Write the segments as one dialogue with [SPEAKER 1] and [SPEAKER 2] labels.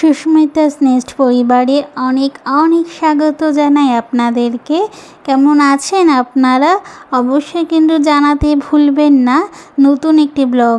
[SPEAKER 1] Susmita's nest পরিবারে অনেক অনেক স্বাগত জানাই আপনাদেরকে। কেমন আছেন আপনারা? অবশ্যই কিন্তু জানাতে ভুলবেন না। নতুন একটি ব্লগ।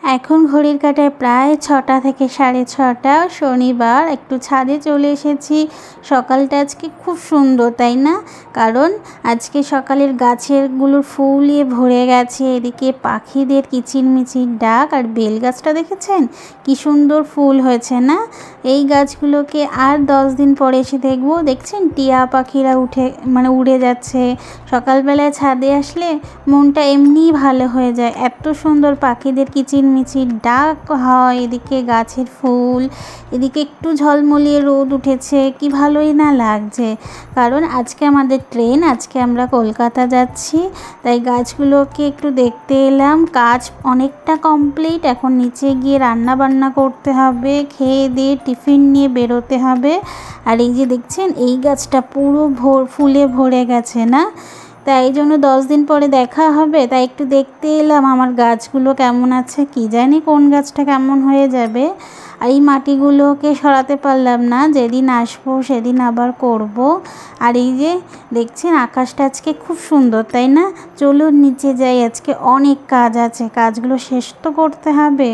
[SPEAKER 1] এখন ঘড়ির কাঁটায় প্রায় 6টা থেকে 6:30 শনিবার। একটু ছাদে চলে এসেছি। সকালটা আজকে খুব সুন্দর, তাই না? কারণ আজকে সকালের গাছেরগুলোর ফুলে ভরে গেছে। এদিকে পাখিদের কিচিরমিচির ডাক, আর বেল গাছটা দেখেছেন কি সুন্দর ফুল হয়েছে না? এই গাছগুলোকে আর 10 দিন পরে এসে দেখবো। দেখছেন টিয়া পাখিরা উড়ে যাচ্ছে। সকালবেলায় ছাদে আসলে মনটা এমনিই ভালো হয়ে যায়। এত সুন্দর পাখিদের কিচিরমিচির ডাক হয়, এদিকে গাছের ফুল, এদিকে একটু ঝলমলিয়ে রোদ উঠেছে, কি ভালোই না লাগছে। কারণ আজকে আমাদের ট্রেন, আজকে আমরা কলকাতা যাচ্ছি, তাই গাছগুলোকে একটু দেখতে এলাম। কাজ অনেকটা কমপ্লিট। এখন নিচে গিয়ে রান্না বান্না করতে হবে, খেয়ে দিয়ে টিফিন নিয়ে বেরোতে হবে। আর এই যে দেখছেন এই গাছটা পুরো ফুলে ভরে গেছে না? তাই এই জন্য 10 দিন পরে দেখা হবে, তাই একটু দেখতে এলাম আমার গাছগুলো কেমন আছে। কি জানি কোন গাছটা কেমন হয়ে যাবে। আর এই মাটিগুলোকে সরাতে পারলাম না, যেদিন আসবো সেদিন আবার করব। আর এই যে দেখছেন আকাশটা আজকে খুব সুন্দর, তাই না? চলুন নিচে যাই, আজকে অনেক কাজ আছে, কাজগুলো শেষ তো করতে হবে।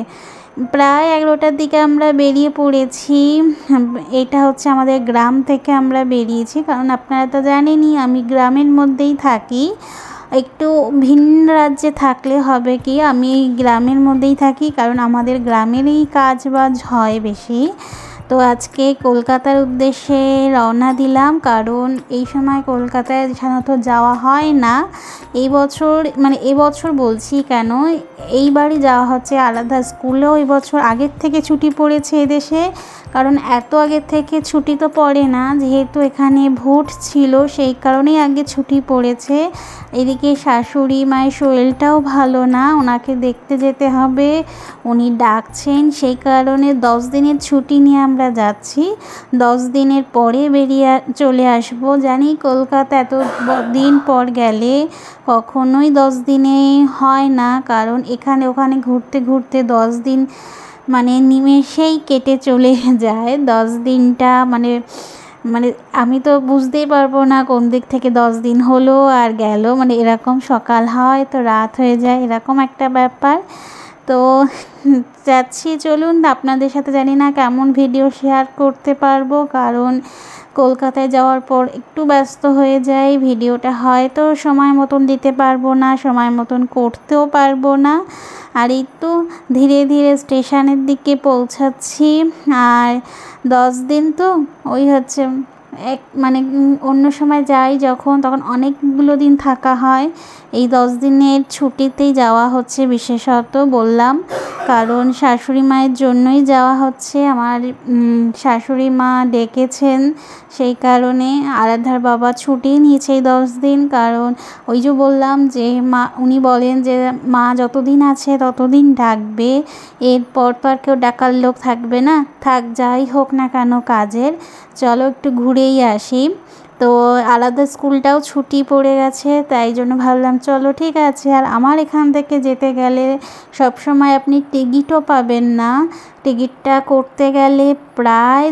[SPEAKER 1] প্রায় 11টার দিকে আমরা বেরিয়ে পড়েছি। এটা হচ্ছে আমাদের গ্রাম থেকে আমরা বেরিয়েছি, কারণ আপনারা তো জানেনই আমি গ্রামের মধ্যেই থাকি। একটু ভিন্ন রাজ্যে থাকলে হবে কি, আমি গ্রামের মধ্যেই থাকি, কারণ আমাদের গ্রামেরই কাজ বাজ হয় বেশি। তো আজকে কলকাতার উদ্দেশ্যে রওনা দিলাম, কারণ এই সময় কলকাতায় সাধারণত যাওয়া হয় না। এবছর বলছি কেন, এইবারই যাওয়া হচ্ছে আলাদা। স্কুলেও এবছর আগের থেকে ছুটি পড়েছে এদেশে, কারণ এত আগের থেকে ছুটি তো পড়ে না, যেহেতু এখানে ভোট ছিল সেই কারণেই আগে ছুটি পড়েছে। এদিকে শাশুড়ি মায়ের শরীরটাও ভালো না, ওনাকে দেখতে যেতে হবে, উনি ডাকছেন, সেই কারণে 10 দিনের ছুটি নিয়ে আমরা যাচ্ছি। 10 দিনের পরে চলে আসব। জানি কলকাতা এত দিন পর গেলে কখনোই 10 দিনে হয় না, কারণ এখানে ওখানে ঘুরতে ঘুরতে 10 দিন নিমেষেই কেটে চলে যায়। 10 দিনটা মানে আমি তো বুঝতেই পারবো না কোন দিক থেকে 10 দিন হলো আর গেল। এরকম সকাল হয় তো রাত হয়ে যায়, এরকম একটা ব্যাপার। তো যাচ্ছি, চলুন আপনাদের সাথে জানি না কেমন ভিডিও শেয়ার করতে পারবো, কারণ কলকাতায় যাওয়ার পর একটু ব্যস্ত হয়ে যাই। ভিডিওটা হয়তো সময় মতন দিতে পারবো না, সময় মতন করতেও পারবো না। আর এই তো ধীরে ধীরে স্টেশনের দিকে পৌঁছাচ্ছি। আর 10 দিন তো ওই হচ্ছে অন্য সময় যাই যখন, তখন অনেকগুলো দিন থাকা হয়। এই 10 দিনের ছুটিতেই যাওয়া হচ্ছে বিশেষত বললাম, কারণ শাশুড়ি মায়ের জন্যই যাওয়া হচ্ছে। আমার শাশুড়ি মা ডেকেছেন, সেই কারণে আরাধ্যার বাবা ছুটি নিয়েছে এই 10 দিন। কারণ ওই যে বললাম যে উনি বলেন যে মা যতদিন আছে ততদিন ডাকবে, এরপর তো আর কেউ ডাকার লোক থাকবে না। থাক, যাই হোক না কেন কাজের, চলো একটু ঘুরেই আসি। তো আলাদা স্কুলটাও ছুটি পড়ে গেছে, তাই জন্য ভাবলাম চলো ঠিক আছে। আর আমার এখান থেকে যেতে গেলে সবসময় আপনি টিকিটও পাবেন না। টিকিটটা করতে গেলে প্রায়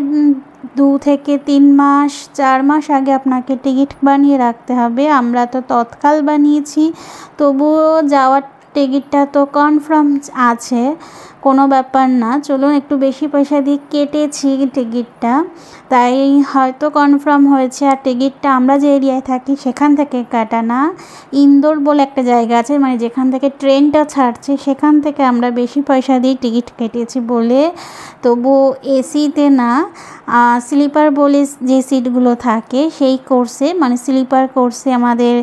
[SPEAKER 1] 2 থেকে 3 মাস 4 মাস আগে আপনাকে টিকিট বানিয়ে রাখতে হবে। আমরা তো তৎকাল বানিয়েছি, তবুও যাওয়ার টিকিটটা তো কনফার্ম আছে, কোনো ব্যাপার না। চলুন, একটু বেশি পয়সা দিয়ে কেটেছি টিকিটটা, তাই হয়তো কনফার্ম হয়েছে। আর টিকিটটা আমরা যে এরিয়ায় থাকি সেখান থেকে কাটা না, ইন্দোর বলে একটা জায়গা আছে, যেখান থেকে ট্রেনটা ছাড়ছে সেখান থেকে আমরা বেশি পয়সা দিয়ে টিকিট কেটেছি বলে। তবু এসিতে না, স্লিপার বলে যে সিটগুলো থাকে সেই কোর্সে, স্লিপার কোর্সে আমাদের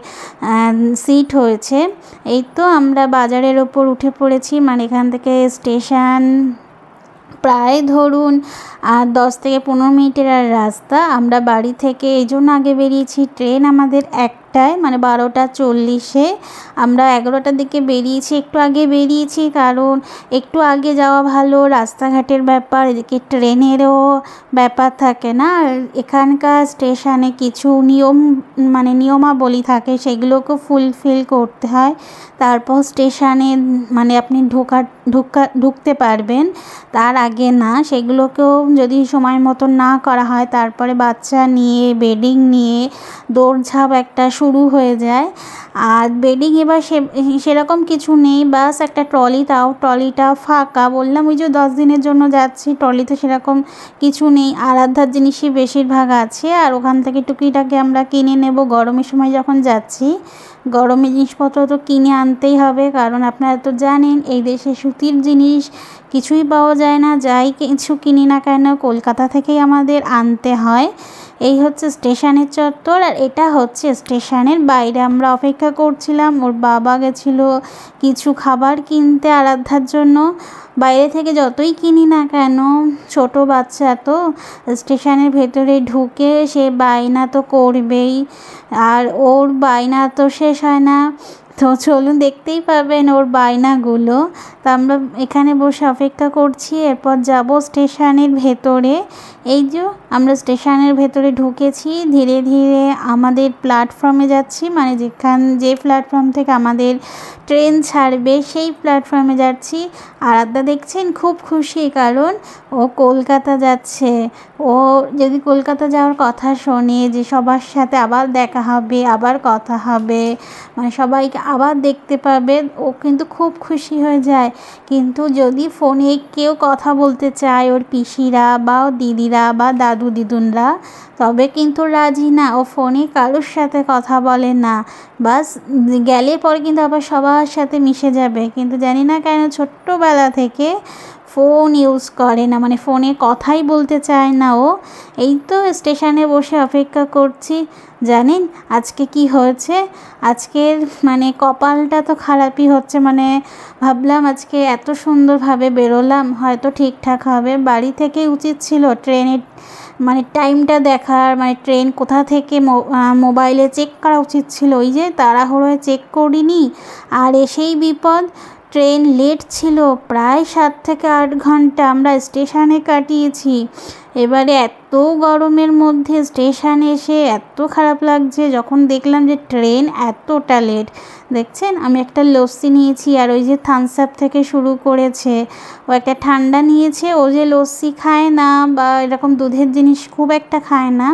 [SPEAKER 1] সিট হয়েছে। এই তো আমরা বাজারের ওপর উঠে পড়েছি। এখান থেকে স্টেশন প্রায় ধরুন 10 থেকে 15 মিনিটের আর রাস্তা। আমরা বাড়ি থেকে এই জন্য আগে বেরিয়েছি, ট্রেন আমাদের একটায় 12:40-এ। আমরা 11টার দিকে বেরিয়েছি, একটু আগে বেরিয়েছি, কারণ একটু আগে যাওয়া ভালো। রাস্তাঘাটের ব্যাপার, এদিকে ট্রেনেরও ব্যাপার থাকে না। আর এখানকার স্টেশনে কিছু নিয়মাবলী থাকে, সেগুলোকে ফুলফিল করতে হয়, তারপর স্টেশনে আপনি ঢুকতে পারবেন। তার আগে লাগে না, সেগুলোকেও যদি সময় মতো না করা হয় তারপরে বাচ্চা নিয়ে বেডিং নিয়ে দৌড়ঝাঁপ একটা শুরু হয়ে যায়। আর বেডিং এবার সেরকম কিছু নেই, বাস একটা ট্রলি, তাও ট্রলিটা ফাঁকা। বললাম ওই যে 10 দিনের জন্য যাচ্ছি, ট্রলিতে সেরকম কিছু নেই, আরাধ্যার জিনিসই বেশিরভাগ আছে। আর ওখান থেকে টুকিটাকি আমরা কিনে নেব, গরমের সময় যখন যাচ্ছি গরমের জিনিসপত্র তো কিনে আনতেই হবে, কারণ আপনারা তো জানেন এই দেশে সুতির জিনিস কিছুই পাওয়া যায় না, যাই কিছু কিনি না কেন কলকাতা থেকেই আমাদের আনতে হয়। এই হচ্ছে স্টেশনের চত্বর, আর এটা হচ্ছে স্টেশনের বাইরে। আমরা অপেক্ষা করছিলাম, ওর বাবা গেছিলো কিছু খাবার কিনতে আরাধ্যার জন্য। বাইরে থেকে যতই কিনি না কেন ছোট বাচ্চা তো স্টেশনের ভেতরে ঢুকে সে বায়না তো করবেই, আর ওর বায়না তো শেষ হয় না। তো চলুন দেখতেই পাবেন ওর বায়নাগুলো। তো আমরা এখানে বসে অপেক্ষা করছি, এরপর যাব স্টেশনের ভেতরে। এই যে আমরা স্টেশনের ভেতরে ঢুকেছি, ধীরে ধীরে আমাদের প্ল্যাটফর্মে যাচ্ছি, মানে যে প্ল্যাটফর্ম থেকে আমাদের ট্রেন ছাড়বে সেই প্ল্যাটফর্মে যাচ্ছি। আরাধ্যা দেখছেন খুব খুশি, কারণ ও কলকাতা যাচ্ছে। ও যদি কলকাতা যাওয়ার কথা শোনে যে সবার সাথে আবার দেখা হবে, আবার কথা হবে, মানে সবাইকে আবার দেখতে পাবে, ও কিন্তু খুব খুশি হয়ে যায়। কিন্তু যদি ফোনে কেউ কথা বলতে চায়, ওর পিসিরা বা ওর দিদিরা বা দাদু দিদুনরা, তবে কিন্তু রাজি না, ও ফোনে কারোর সাথে কথা বলে না। বাস গেলে পরে কিন্তু আবার সবার সাথে মিশে যাবে, কিন্তু জানি না কেন ছোট্টবেলা থেকে ফোন ইউজ করে না, মানে ফোনে কথাই বলতে চায় না ও। এই তো স্টেশনে বসে অপেক্ষা করছি। জানেন আজকে কি হয়েছে? আজকের মানে কপালটা তো খারাপই হচ্ছে, মানে ভাবলাম আজকে এত সুন্দরভাবে বেরোলাম, হয়তো ঠিকঠাক হবে। বাড়ি থেকেই উচিত ছিল ট্রেনের মানে টাইমটা দেখার, মানে ট্রেন কোথা থেকে মোবাইলে চেক করা উচিত ছিল। ওই যে তাড়াহুড়োয় চেক করিনি, আর এসেই বিপদ। ট্রেন লেট ছিল, প্রায় 7 থেকে 8 ঘন্টা আমরা স্টেশনে কাটিয়েছি। এবারে এত গরমের মধ্যে স্টেশনে এসে এত খারাপ লাগছে যখন দেখলাম যে ট্রেন এতটা লেট। দেখছেন আমি একটা লস্যি নিয়েছি, আর ওই যে থামস আপ থেকে শুরু করেছে, ও একটা ঠান্ডা নিয়েছে। ও যে লস্যি খায় না বা এরকম দুধের জিনিস খুব একটা খায় না,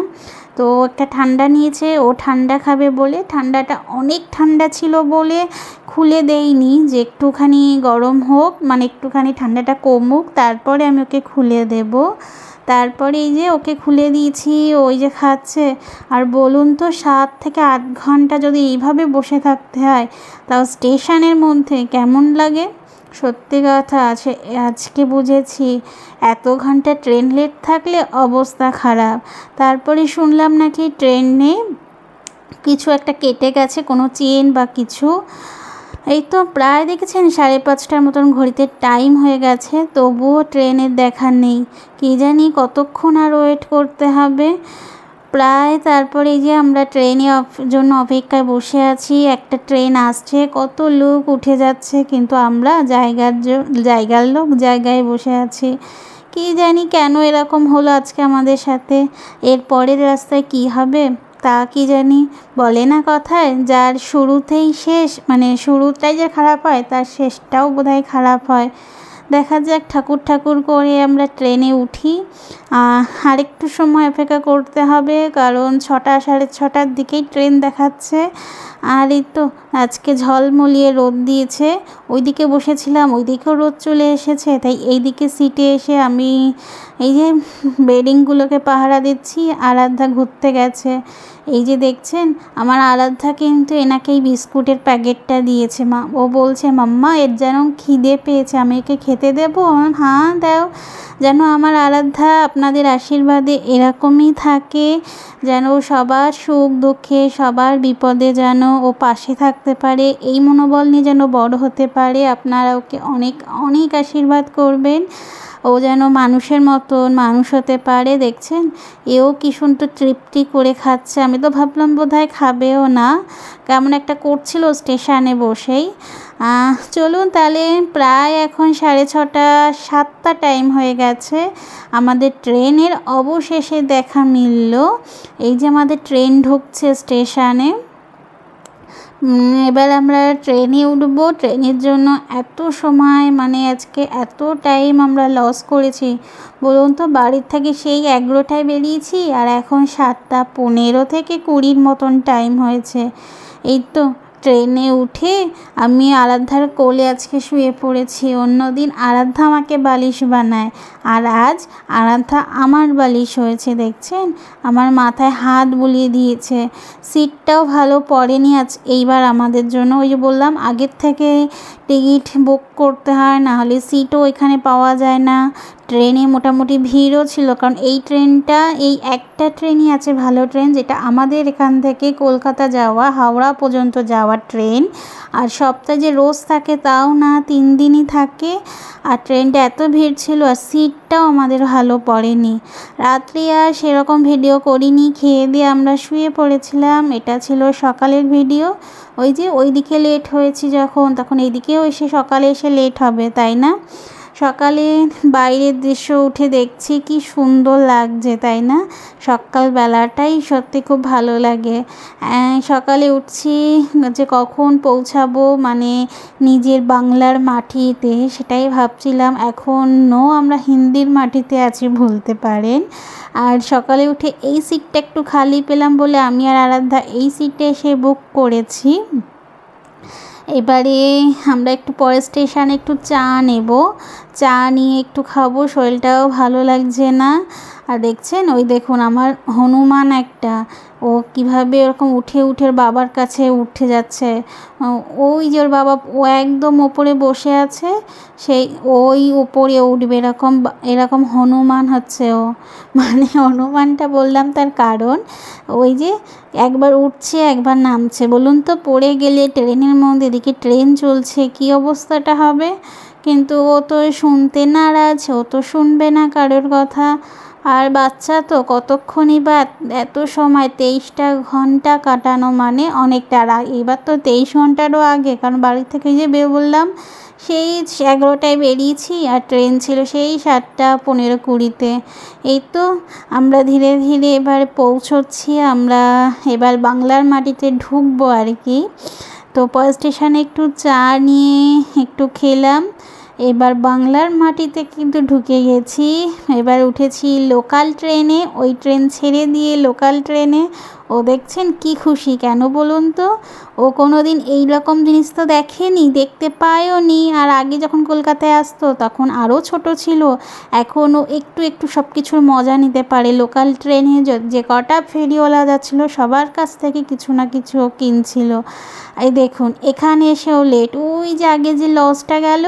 [SPEAKER 1] তো একটা ঠান্ডা নিয়েছে, ও ঠান্ডা খাবে বলে। ঠান্ডাটা অনেক ঠান্ডা ছিল বলে খুলে দেইনি, যে একটুখানি গরম হোক, মানে একটুখানি ঠান্ডাটা কমুক তারপরে আমি ওকে খুলে দেব। তারপরে এই যে ওকে খুলে দিয়েছি, ওই যে খাচ্ছে। আর বলুন তো 7 থেকে 8 ঘন্টা যদি এইভাবে বসে থাকতে হয়, তাও স্টেশনের মধ্যে কেমন লাগে? সত্যি কথা আছে, আজকে বুঝেছি এত ঘন্টা ট্রেন লেট থাকলে অবস্থা খারাপ। তারপরে শুনলাম নাকি ট্রেনে কিছু একটা কেটে গেছে, কোনো চেন বা কিছু। এই তো প্রায় দেখেছেন 5:30টার মতন ঘড়িতে টাইম হয়ে গেছে, তবুও ট্রেনের দেখা নেই। কী জানি কতক্ষণ আর ওয়েট করতে হবে প্রায়। তারপরে এই যে আমরা জন্য অপেক্ষায় বসে আছি, একটা ট্রেন আসছে, কত লোক উঠে যাচ্ছে, কিন্তু আমরা জায়গার লোক জায়গায় বসে আছি। কী জানি কেন এরকম হলো আজকে আমাদের সাথে। এর পরের রাস্তায় কী হবে তা কি জানি। বলে না কথায়, যার শুরুতেই শেষ, মানে শুরুটাই যে খারাপ হয় তার শেষটাও বোধহয় খারাপ হয়। দেখা যাক, ঠাকুর ঠাকুর করে আমরা ট্রেনে উঠি। আরেকটু সময় অপেক্ষা করতে হবে, কারণ 6টা 6:30টার দিকেই ট্রেন দেখাচ্ছে। আর এই তো আজকে ঝলমলিয়ে রোদ দিয়েছে, ওইদিকে বসেছিলাম ওইদিকেও রোদ চলে এসেছে, তাই এইদিকে সিটে এসে আমি এই যে বেডিংগুলোকে পাহারা দিচ্ছি। আরাধ্যা ঘুরতে গেছে, এই যে দেখছেন আমার আরাধ্যা কিন্তু এনাকেই বিস্কুটের প্যাকেটটা দিয়েছে। ও বলছে মাম্মা এর যেন খিদে পেয়েছে, আমি একে খেতে দেবো? হ্যাঁ দাও। যেন আমার আরাধ্যা আপনাদের আশীর্বাদে এরকমই থাকে, যেন সবার সুখ দুঃখে সবার বিপদে যেন ও পাশে থাকতে পারে, এই মনোবল নিয়ে যেন বড় হতে পারে। আপনারা ওকে অনেক অনেক আশীর্বাদ করবেন, ও যেন মানুষের মতন মানুষ হতে পারে। দেখছেন এও কি সুন্দর তৃপ্তি করে খাচ্ছে, আমি তো ভাবলাম বোধহয় খাবেও না, কেমন একটা করছিল স্টেশনে বসেই। চলুন তাহলে, প্রায় এখন 6:30 7টা টাইম হয়ে গেছে, আমাদের ট্রেনের অবশেষে দেখা মিলল। এই যে আমাদের ট্রেন ঢুকছে স্টেশনে, এবার আমরা ট্রেনে উঠবো। ট্রেনের জন্য এত সময়, মানে আজকে এত টাইম আমরা লস করেছি বলুন তো। বাড়ির থেকে সেই 11টায় বেরিয়েছি আর এখন 7:15 থেকে 20 মতন টাইম হয়েছে। এই তো ট্রেনে উঠে আমি আরাধ্যার কোলে আজকে শুয়ে পড়েছি। অন্যদিন আরাধ্যা আমাকে বালিশ বানায়, আর আজ আরাধ্যা আমার বালিশ হয়েছে। দেখছেন, আমার মাথায় হাত বুলিয়ে দিয়েছে। সিটটাও ভালো পড়েনি আজ এইবার আমাদের জন্য। ওই যে বললাম আগের থেকে টিকিট বুক করতে হয়, না হলে সিটও এখানে পাওয়া যায় না। ট্রেনে মোটামুটি ভিড়ও ছিল, কারণ এই ট্রেনটা, এই একটা ট্রেনই আছে ভালো ট্রেন, যেটা আমাদের এখান থেকে কলকাতা যাওয়া, হাওড়া পর্যন্ত যাওয়ার ট্রেন। আর সপ্তাহে যে রোজ থাকে তাও না, 3 দিনই থাকে। আর ট্রেনটা এত ভিড় ছিল আর সিটটাও আমাদের ভালো পড়েনি। রাত্রি আর সেরকম ভিডিও করিনি, খেয়ে দিয়ে আমরা শুয়ে পড়েছিলাম। এটা ছিল সকালের ভিডিও। ওই যে ওইদিকে লেট হয়েছি যখন, তখন এইদিকেও এসে সকালে এসে লেট হবে, তাই না? সকালে বাইরের দৃশ্য উঠে দেখছি কি সুন্দর লাগছে, তাই না? সকালবেলাটাই সত্যি খুব ভালো লাগে। সকালে উঠছি যে কখন পৌঁছাবো, মানে নিজের বাংলার মাটিতে, সেটাই ভাবছিলাম। এখনও আমরা হিন্দির মাটিতে আছি বলতে পারেন। আর সকালে উঠে এই সিটটা একটু খালি পেলাম বলে আমি আর আরাধ্যা এই সিটে এসে বুক করেছি। এবারে আমরা একটু পরে স্টেশনে একটু চা নেব, চা নিয়ে একটু খাবো, শরীরটাও ভালো লাগছে না। আর দেখছেন, ওই দেখুন আমার হনুমান একটা, ও কিভাবে এরকম উঠে উঠে বাবার কাছে উঠে যাচ্ছে। ওই যে ওর বাবা, ও একদম ওপরে বসে আছে, সেই ওই ওপরে উঠবে, এরকম এরকম হনুমান হচ্ছে ও। মানে হনুমানটা বললাম তার কারণ, ওই যে একবার উঠছে একবার নামছে। বলুন তো, পড়ে গেলে ট্রেনের মধ্যে, এদিকে ট্রেন চলছে, কি অবস্থাটা হবে। কিন্তু ও তো শুনতে নারাজ, ও তো শুনবে না কারোর কথা। আর বাচ্চা তো কতক্ষণই বা, এত সময় 23টা ঘন্টা কাটানো মানে অনেকটা। আর এবার তো 23 ঘন্টারও আগে, কারণ বাড়ি থেকে যে বললাম সেই 11টায় বেরিয়েছি আর ট্রেন ছিল সেই 7:15-20-তে। এই তো আমরা ধীরে ধীরে এবার পৌঁছচ্ছি। আমরা এবার বাংলার মাটিতে ঢুকবো আর কি। তো স্টেশনে একটু চা নিয়ে একটু খেলাম। এবার বাংলার মাটিতে কিন্তু ঢুকে গেছি। এবার উঠেছি লোকাল ট্রেনে, ওই ট্রেন ছেড়ে দিয়ে লোকাল ট্রেনে। ও দেখছেন কি খুশি, কেন বলুন তো? ও কোনো দিন এইরকম জিনিস তো দেখেনি, দেখতে পায়ও নি। আর আগে যখন কলকাতায় আসতো তখন আরও ছোট ছিল, এখনও একটু একটু সব কিছুর মজা নিতে পারে। লোকাল ট্রেনে যে কটা ফেরিওয়ালা যাচ্ছিলো সবার কাছ থেকে কিছু না কিছু ও কিনছিল। এই দেখুন এখানে এসেও লেট। ওই যে আগে যে লজটা গেল,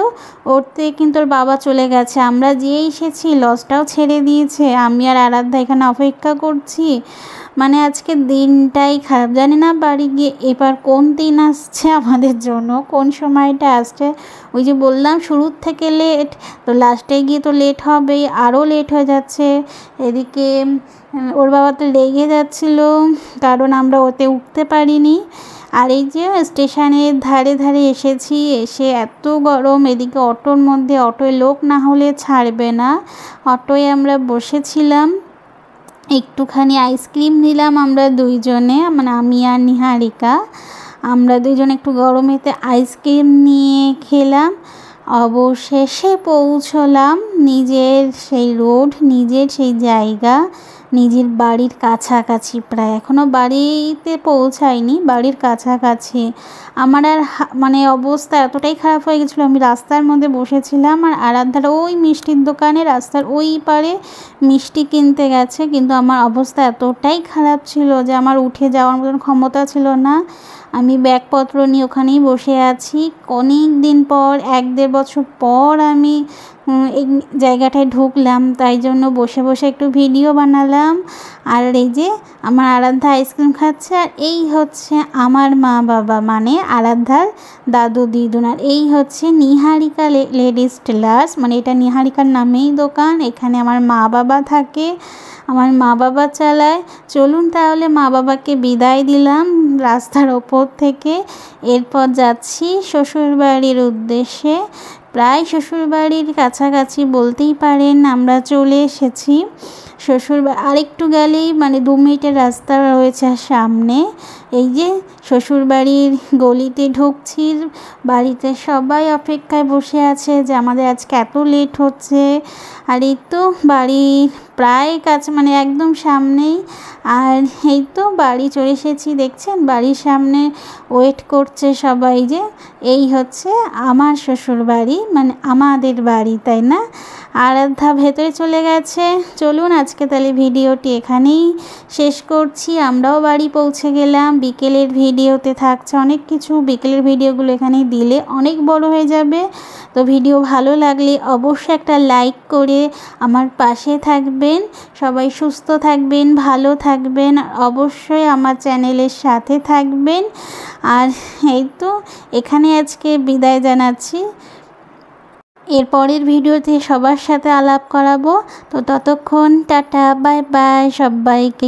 [SPEAKER 1] ওরতে কিন্তু ওর বাবা চলে গেছে, আমরা যেয়ে এসেছি লজটাও ছেড়ে দিয়েছে। আমি আর আরাধ্যা এখানে অপেক্ষা করছি। মানে আজকে দিনটাই খারাপ, জানি না বাড়ি গিয়ে এবার কোন দিন আসছে আমাদের জন্য, কোন সময়টা আসছে। ওই যে বললাম শুরুর থেকে লেট, তো লাস্টে গিয়ে তো লেট হবেই, আরও লেট হয়ে যাচ্ছে। এদিকে ওর বাবা তো লেগে যাচ্ছিলো, কারণ আমরা ওতে উঠতে পারিনি। আর এই যে স্টেশনের ধারে ধারে এসেছি, এসে এত গরম, এদিকে অটোর মধ্যে, অটোয় লোক না হলে ছাড়বে না, অটোয় আমরা বসেছিলাম। একটুখানি আইসক্রিম নিলাম আমরা দুইজনে, মানে আমি আর নিহারিকা, আমরা দুইজনে একটু গরমেতে আইসক্রিম নিয়ে খেলাম। অবশেষে পৌঁছলাম নিজের সেই রোড, নিজের সেই জায়গা, নিজের বাড়ির কাছাকাছি। প্রায় এখনও বাড়িতে পৌঁছাইনি, বাড়ির কাছাকাছি। আমার আর মানে অবস্থা এতটাই খারাপ হয়ে গেছিলো, আমি রাস্তার মধ্যে বসেছিলাম আর আরাধ্যার ওই মিষ্টির দোকানে রাস্তার ওই পারে মিষ্টি কিনতে গেছে। কিন্তু আমার অবস্থা এতটাই খারাপ ছিল যে আমার উঠে যাওয়ার মতন ক্ষমতা ছিল না। আমি ব্যাগপত্র নিয়ে ওখানেই বসে আছি। অনেক দিন পর, 1-1.5 বছর পর আমি এই জায়গাটায় ঢুকলাম, তাই জন্য বসে বসে একটু ভিডিও বানালাম। আর এই যে আমার আরাধ্যা আইসক্রিম খাচ্ছে, আর এই হচ্ছে আমার মা বাবা, মানে আরাধ্যার দাদু দিদুন। আর এই হচ্ছে নিহারিকা লেডিস টেলার্স, মানে এটা নিহারিকার নামেই দোকান। এখানে আমার মা বাবা থাকে, আমার মা বাবা চালায়। চলুন তাহলে মা বাবাকে বিদায় দিলাম রাস্তার ওপর থেকে। এরপর যাচ্ছি শ্বশুরবাড়ির উদ্দেশ্যে। প্রায় শ্বশুরবাড়ির কাছাকাছি বলতেই পারেন আমরা চলে এসেছি। আরেকটু গেলেই মানে 2 মিনিটের রাস্তা রয়েছে সামনে। এই যে শ্বশুরবাড়ির গলিতে ঢুকছি, বাড়িতে সবাই অপেক্ষায় বসে আছে যে আমাদের আজকে এত লেট হচ্ছে। আর এই তো বাড়ির প্রায় কাছে, মানে একদম সামনেই। আর এই তো বাড়ি চলে এসেছি, দেখছেন বাড়ির সামনে ওয়েট করছে সবাই। যে এই হচ্ছে আমার শ্বশুর বাড়ি, মানে আমাদের বাড়ি, তাই না? আরাধ্যা ভেতরে চলে গেছে। চলুন আজকে তাহলে ভিডিওটি এখানেই শেষ করছি। আমরাও বাড়ি পৌঁছে গেলাম। বিকেলের ভিডিওতে থাকছে অনেক কিছু, বিকেলের ভিডিওগুলো এখানে দিলে অনেক বড় হয়ে যাবে। তো ভিডিও ভালো লাগলে অবশ্যই একটা লাইক করে আমার পাশে থাকবেন। সবাই সুস্থ থাকবেন, ভালো থাকবেন, অবশ্যই আমার চ্যানেলের সাথে থাকবেন। আর এই তো এখানে আজকে বিদায় জানাচ্ছি। এর পরের ভিডিওতে সবার সাথে আলাপ করাবো। তো ততক্ষণ টাটা, বাই বাই সবাইকে।